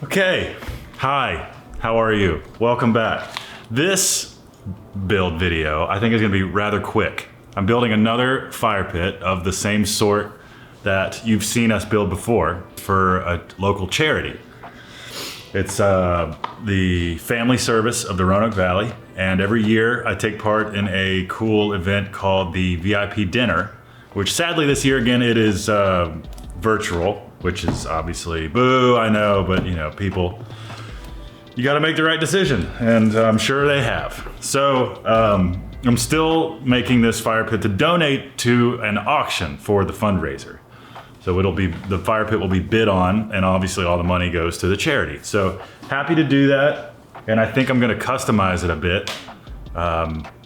Okay, hi, how are you? Welcome back. This build video I think is gonna be rather quick. I'm building another fire pit of the same sort that you've seen us build before for a local charity. It's the family service of the Roanoke Valley, and every year I take part in a cool event called the VIP dinner, which sadly this year again it is virtual, which is obviously boo, I know, but you know, people, you gotta make the right decision, and I'm sure they have. So I'm still making this fire pit to donate to an auction for the fundraiser. So the fire pit will be bid on, and obviously all the money goes to the charity. So happy to do that, and I think I'm gonna customize it a bit.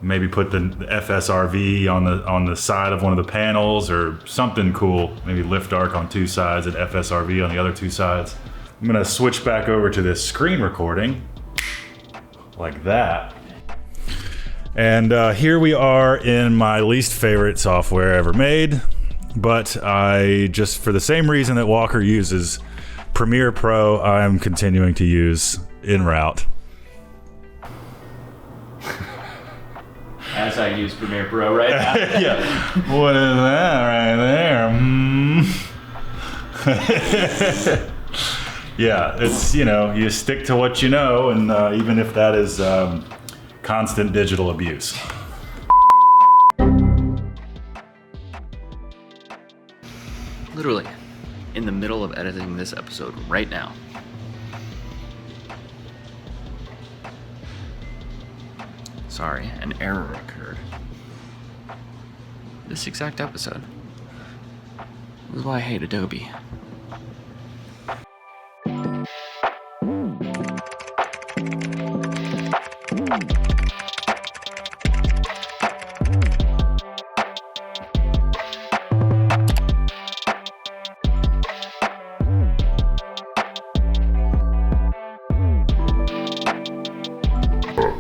Maybe put the FSRV on the side of one of the panels or something cool. Maybe lift arc on two sides and FSRV on the other two sides. I'm gonna switch back over to this screen recording like that. And here we are in my least favorite software ever made, but I just, for the same reason that Walker uses Premiere Pro, I'm continuing to use InRoute. As I use Premiere Pro right now. Yeah. What is that right there? Yeah, it's, you know, you stick to what you know, and even if that is constant digital abuse. Literally, in the middle of editing this episode right now. Sorry, an error occurred. This exact episode. This is why I hate Adobe.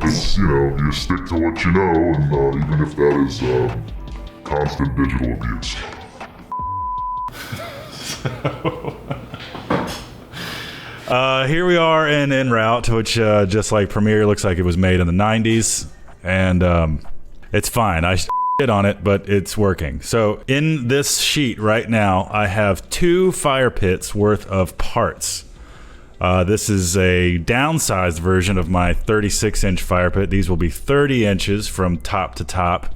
It's, you know, you stick to what you know, and even if that is constant digital abuse. Here we are in InRoute, which just like Premiere looks like it was made in the 90s, and it's fine. I shit on it, but it's working. So in this sheet right now, I have 2 fire pits worth of parts. This is a downsized version of my 36-inch fire pit. These will be 30 inches from top to top.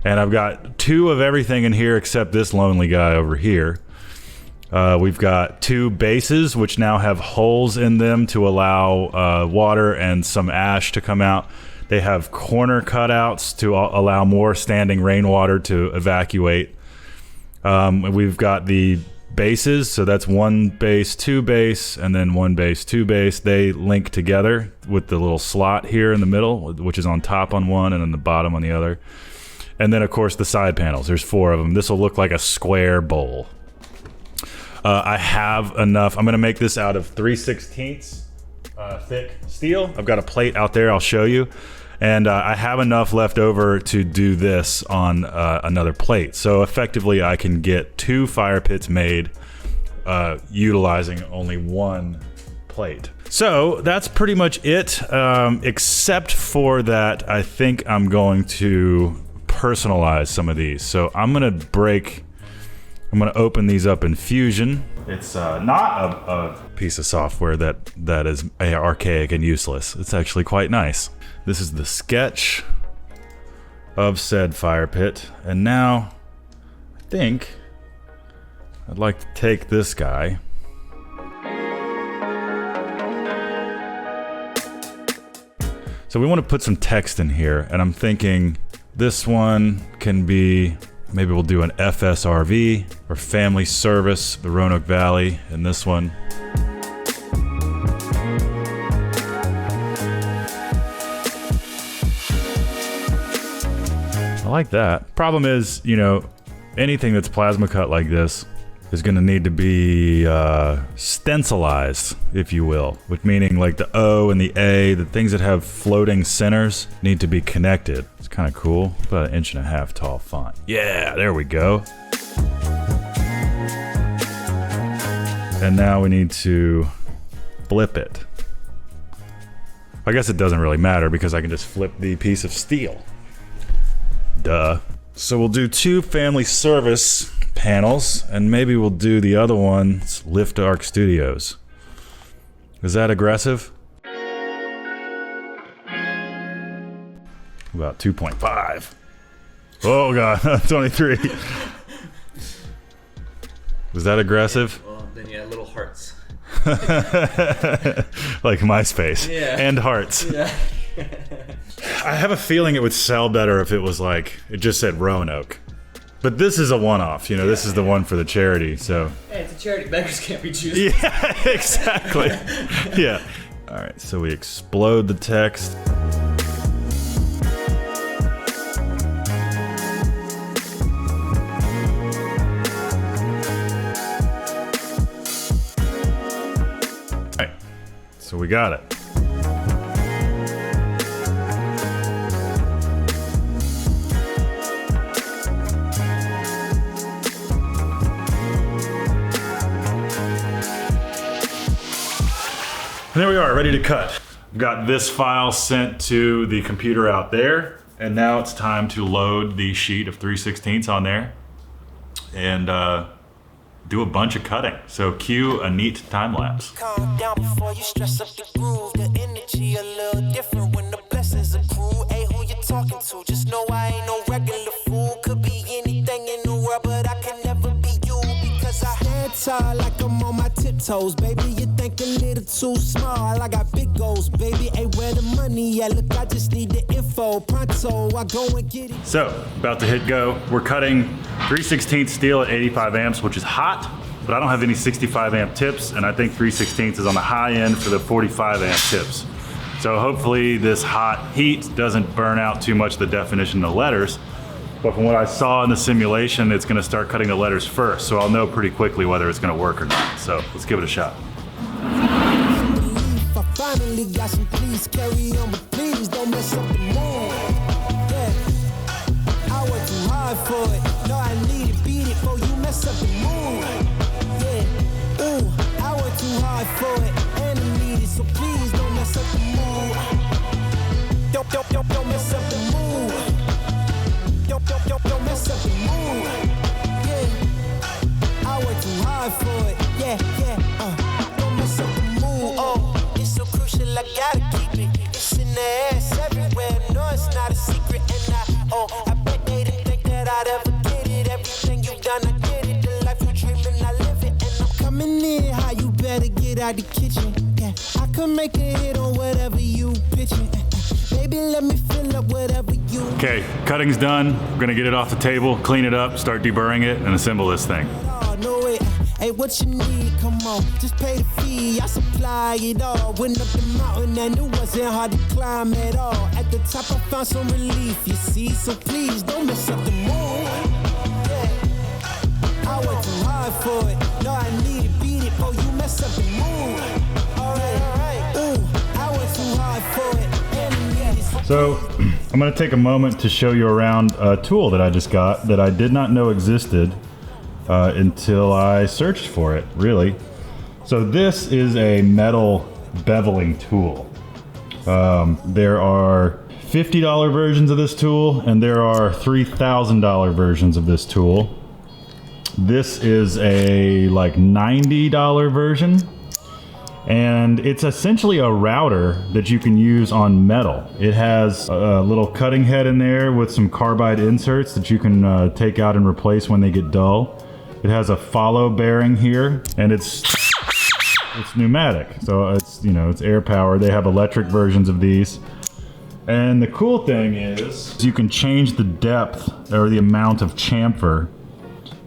And I've got 2 of everything in here except this lonely guy over here. We've got 2 bases, which now have holes in them to allow water and some ash to come out. They have corner cutouts to allow more standing rainwater to evacuate. We've got the bases, so that's 1 base, 2 base, and then 1 base, 2 base. They link together with the little slot here in the middle, which is on top on one and then the bottom on the other. And then of course the side panels, there's 4 of them. This will look like a square bowl. I have enough. I'm gonna make this out of 3/16 thick steel. I've got a plate out there, I'll show you. And I have enough left over to do this on another plate. So effectively I can get 2 fire pits made utilizing only 1 plate. So that's pretty much it, except for that I think I'm going to personalize some of these. So I'm gonna open these up in Fusion. It's not a piece of software that is archaic and useless. It's actually quite nice. This is the sketch of said fire pit. And now, I think I'd like to take this guy. So we want to put some text in here, and I'm thinking this one can be, maybe we'll do an FSRV, or Family Service, the Roanoke Valley, in this one. I like that. Problem is, you know, anything that's plasma cut like this is going to need to be stencilized, if you will, which meaning like the O and the A, the things that have floating centers need to be connected. It's kind of cool. About 1.5 inch tall font. Yeah, there we go. And now we need to flip it. I guess it doesn't really matter because I can just flip the piece of steel. Duh. So we'll do 2 family service panels, and maybe we'll do the other ones Lift Arc Studios. Is that aggressive? About 2.5. Oh god, 23. Was that aggressive? Well, then you had little hearts. Like MySpace. Yeah. And hearts. Yeah. I have a feeling it would sell better if it was like, it just said Roanoke. But this is a one-off, you know, this is the one for the charity, so. Hey, it's a charity, beggars can't be choosers. Yeah, exactly. Yeah. All right, so we explode the text. All right, so we got it. And there we are, ready to cut. I've got this file sent to the computer out there, and now it's time to load the sheet of 3/16 on there and do a bunch of cutting. So cue a neat time lapse. Calm down before you stress up the groove. The energy a little different when the blessings accrue. Hey, who you talking to? Just know I ain't no regular fool. Could be anything in the world, but I can never be you because I stand tall like I'm on my tiptoes, baby. You think a little too small. I got big goals, baby. Hey, where the money at? Look, I just need the info. Pronto, I go and get it. So, about to hit go. We're cutting 3/16 steel at 85 amps, which is hot, but I don't have any 65 amp tips, and I think 3/16 is on the high end for the 45 amp tips. So hopefully this hot heat doesn't burn out too much the definition of the letters. But from what I saw in the simulation, it's gonna start cutting the letters first, so I'll know pretty quickly whether it's gonna work or not. So let's give it a shot. I finally got some please carry on, but please don't mess up the mood. Yeah, I worked too hard for it. No, I need it, beat it, before you mess up the mood. Yeah, ooh, I worked too hard for it, and I need it, so please don't mess up the mood. Don't mess up the mood. Don't mess up the mood. Yeah, I worked too hard for it. Yeah, don't mess up the mood. Oh, it's so crucial, I gotta keep it. It's in the ass everywhere. No, it's not a secret, and I bet they didn't think that I'd ever get it. Everything you've done, I get it. The life you're dreaming, I live it, and I'm coming in. How you better get out the kitchen? Yeah, I could make a hit on whatever you pitching. Baby, let me fill up whatever you. Okay, cutting's done. We're gonna get it off the table, clean it up, start deburring it, and assemble this thing. Oh, no way. Hey, what you need? Come on, just pay the fee. I supply it all. Went up the mountain and it wasn't hard to climb at all. At the top, I found some relief, you see. So please don't mess up the mood. Yeah, I worked too hard for it. No, I need it, beat it, before you mess up the mood. Alright. Ooh, I worked too hard for it. So I'm gonna take a moment to show you around a tool that I just got that I did not know existed until I searched for it, really. So this is a metal beveling tool. There are $50 versions of this tool, and there are $3,000 versions of this tool. This is a like $90 version. And it's essentially a router that you can use on metal. It has a little cutting head in there with some carbide inserts that you can take out and replace when they get dull. It has a follow bearing here, and it's pneumatic, so it's, you know, it's air powered. They have electric versions of these. And the cool thing is you can change the depth or the amount of chamfer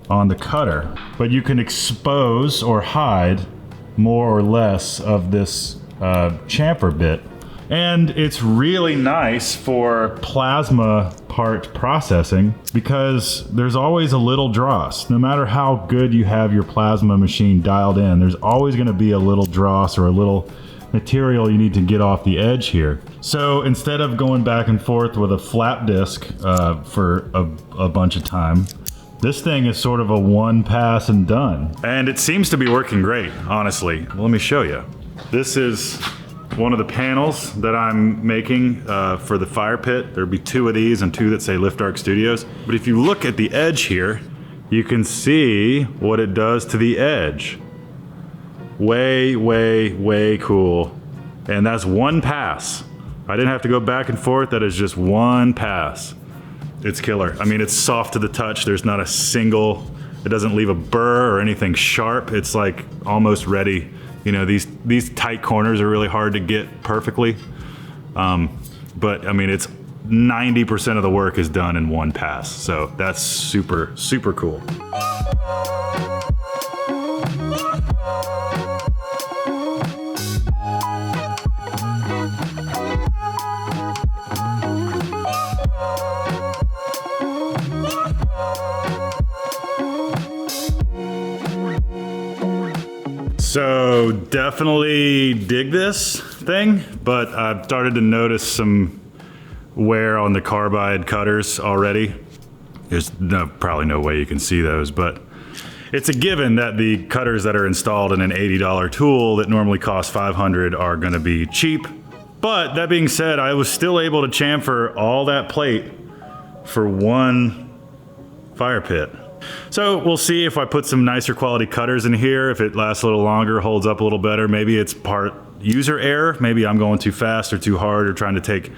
on the cutter, but you can expose or hide more or less of this chamfer bit. And it's really nice for plasma part processing because there's always a little dross. No matter how good you have your plasma machine dialed in, there's always going to be a little dross or a little material you need to get off the edge here. So instead of going back and forth with a flap disc for a bunch of time, this thing is sort of a one pass and done. And it seems to be working great, honestly. Let me show you. This is one of the panels that I'm making for the fire pit. There'll be 2 of these and 2 that say Lift Arc Studios. But if you look at the edge here, you can see what it does to the edge. Way, way, way cool. And that's one pass. I didn't have to go back and forth. That is just one pass. It's killer. I mean, it's soft to the touch. There's not a single, it doesn't leave a burr or anything sharp. It's like almost ready. You know, these tight corners are really hard to get perfectly. But I mean, it's 90% of the work is done in one pass. So that's super, super cool. So definitely dig this thing, but I've started to notice some wear on the carbide cutters already. There's probably no way you can see those, but it's a given that the cutters that are installed in an $80 tool that normally cost $500 are gonna be cheap. But that being said, I was still able to chamfer all that plate for one fire pit. So we'll see if I put some nicer quality cutters in here, if it lasts a little longer, holds up a little better. Maybe it's part user error. Maybe I'm going too fast or too hard or trying to take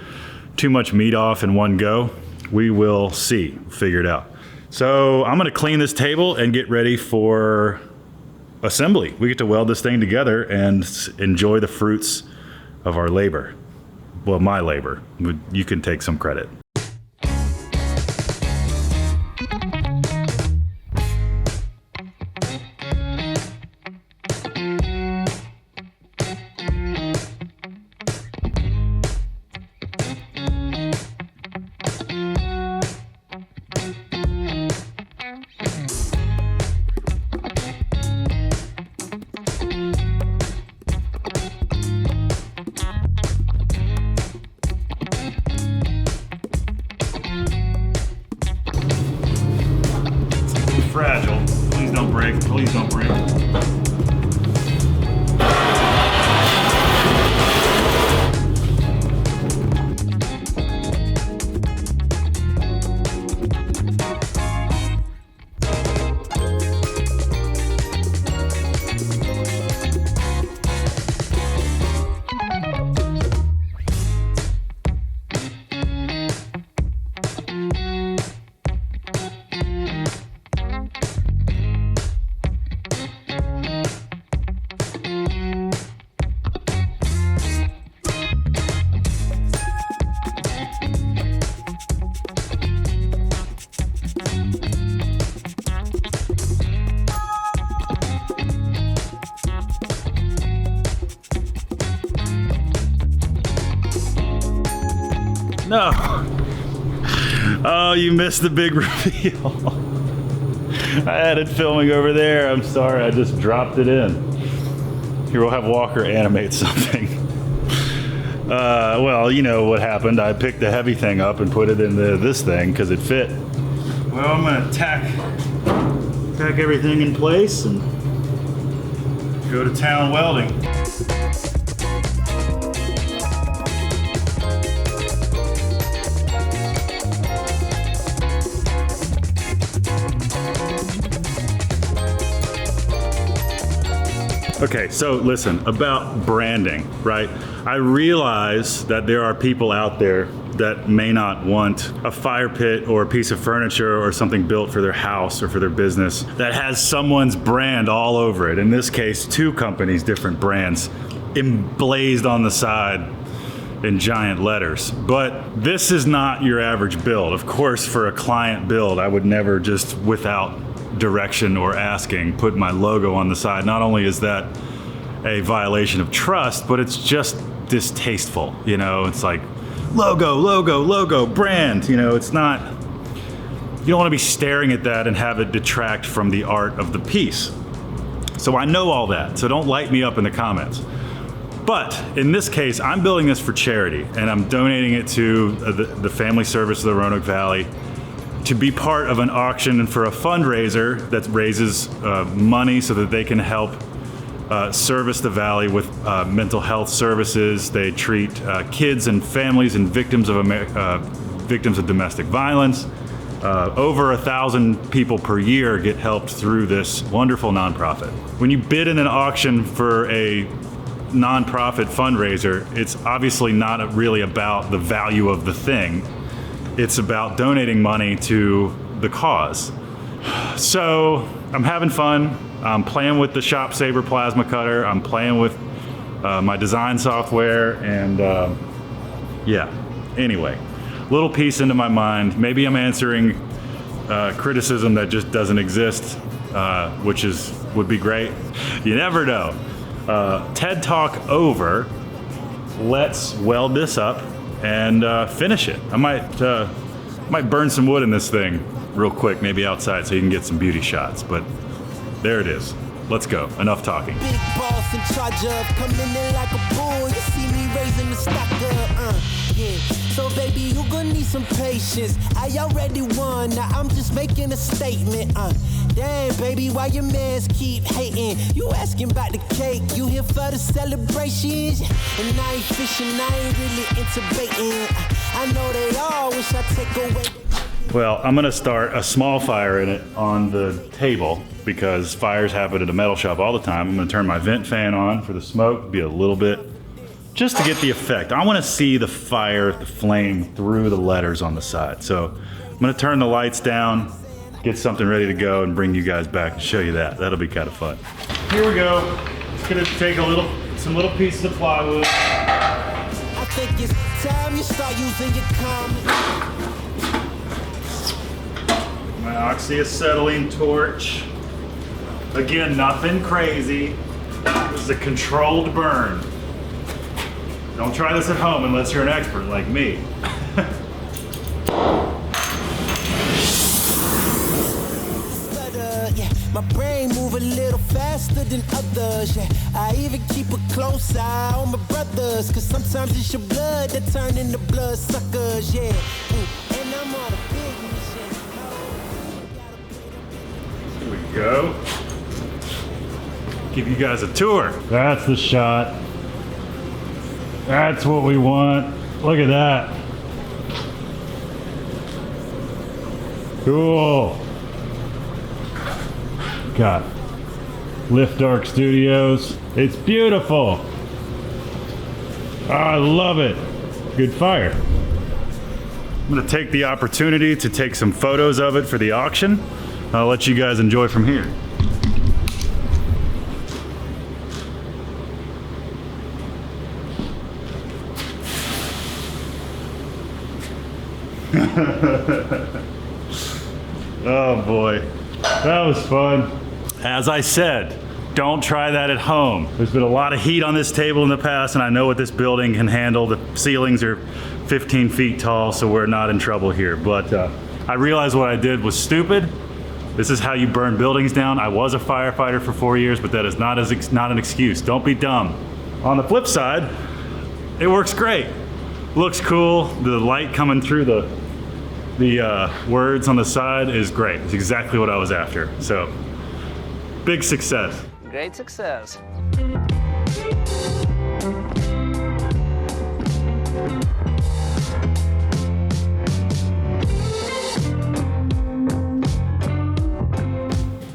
too much meat off in one go. We will see, figure it out. So I'm gonna clean this table and get ready for assembly. We get to weld this thing together and enjoy the fruits of our labor. Well, my labor. You can take some credit. Fragile. Please don't break. Please don't break. No. Oh, you missed the big reveal. I had it filming over there. I'm sorry, I just dropped it in. Here, we'll have Walker animate something. Well, you know what happened. I picked the heavy thing up and put it in this thing because it fit. Well, I'm gonna tack everything in place and go to town welding. Okay, so listen, about branding, right? I realize that there are people out there that may not want a fire pit or a piece of furniture or something built for their house or for their business that has someone's brand all over it. In this case, 2 companies, different brands, emblazed on the side in giant letters. But this is not your average build. Of course, for a client build, I would never just without direction or asking put my logo on the side. Not only is that a violation of trust, but it's just distasteful. You know, it's like logo, brand. You know, it's not, you don't want to be staring at that and have it detract from the art of the piece. So I know all that, so don't light me up in the comments. But in this case, I'm building this for charity and I'm donating it to the Family Service of the Roanoke Valley to be part of an auction and for a fundraiser that raises money so that they can help service the valley with mental health services. They treat kids and families and victims of domestic violence. Over 1,000 people per year get helped through this wonderful nonprofit. When you bid in an auction for a nonprofit fundraiser, it's obviously not really about the value of the thing. It's about donating money to the cause. So I'm having fun. I'm playing with the Shop Saber plasma cutter. I'm playing with my design software, and yeah. Anyway, little piece into my mind. Maybe I'm answering criticism that just doesn't exist, which would be great. You never know. TED Talk over. Let's weld this up and finish it. I might burn some wood in this thing real quick, maybe outside, so you can get some beauty shots. But there it is. Let's go. Enough talking. Big boss in charge of coming in like a bull. You see me raising the stock up, yeah. So baby, you gonna need some patience. I already won. Now I'm just making a statement, Damn, baby, why your mans keep hating? You asking about the cake, you here for the celebrations? And I ain't fishing, I ain't really into baiting. I know they all wish I take away. Well, I'm gonna start a small fire in it on the table because fires happen at a metal shop all the time. I'm gonna turn my vent fan on for the smoke, be a little bit, just to get the effect. I wanna see the fire, the flame through the letters on the side. So I'm gonna turn the lights down, get something ready to go, and bring you guys back and show you that. That'll be kind of fun. Here we go. It's gonna take some little pieces of plywood. I think it's time you start using your common. My oxyacetylene torch. Again, nothing crazy. This is a controlled burn. Don't try this at home unless you're an expert like me. Yeah, my brain move a little faster than others. Yeah, I even keep a close eye on my brothers, cause sometimes it's your blood that turn into blood suckers. Yeah, and I'm on a big mission. Here we go. Give you guys a tour. That's the shot. That's what we want. Look at that. Cool. Got Lift Dark Studios. It's beautiful. I love it. Good fire. I'm gonna take the opportunity to take some photos of it for the auction. I'll let you guys enjoy from here. Oh boy, that was fun. As I said, don't try that at home. There's been a lot of heat on this table in the past, and I know what this building can handle. The ceilings are 15 feet tall, so we're not in trouble here. But I realized what I did was stupid. This is how you burn buildings down. I was a firefighter for 4 years, but that is not an excuse. Don't be dumb. On the flip side, it works great. Looks cool. The light coming through the words on the side is great. It's exactly what I was after. So, big success. Great success.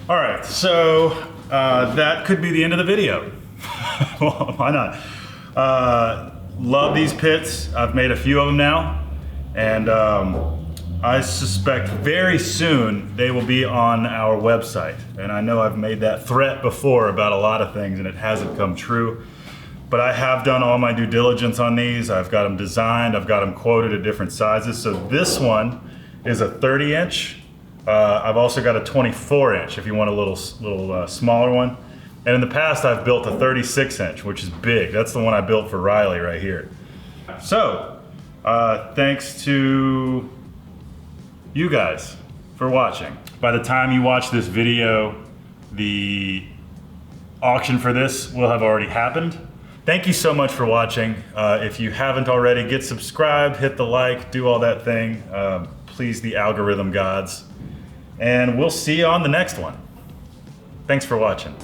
All right, so that could be the end of the video. Well, why not? Love these pits. I've made a few of them now, and I suspect very soon they will be on our website. And I know I've made that threat before about a lot of things and it hasn't come true. But I have done all my due diligence on these. I've got them designed, I've got them quoted at different sizes. So this one is a 30 inch. I've also got a 24 inch if you want a little smaller one. And in the past I've built a 36 inch, which is big. That's the one I built for Riley right here. So, thanks to you guys for watching. By the time you watch this video, the auction for this will have already happened. Thank you so much for watching. If you haven't already, get subscribed, hit the like, do all that thing. Please the algorithm gods. And we'll see you on the next one. Thanks for watching.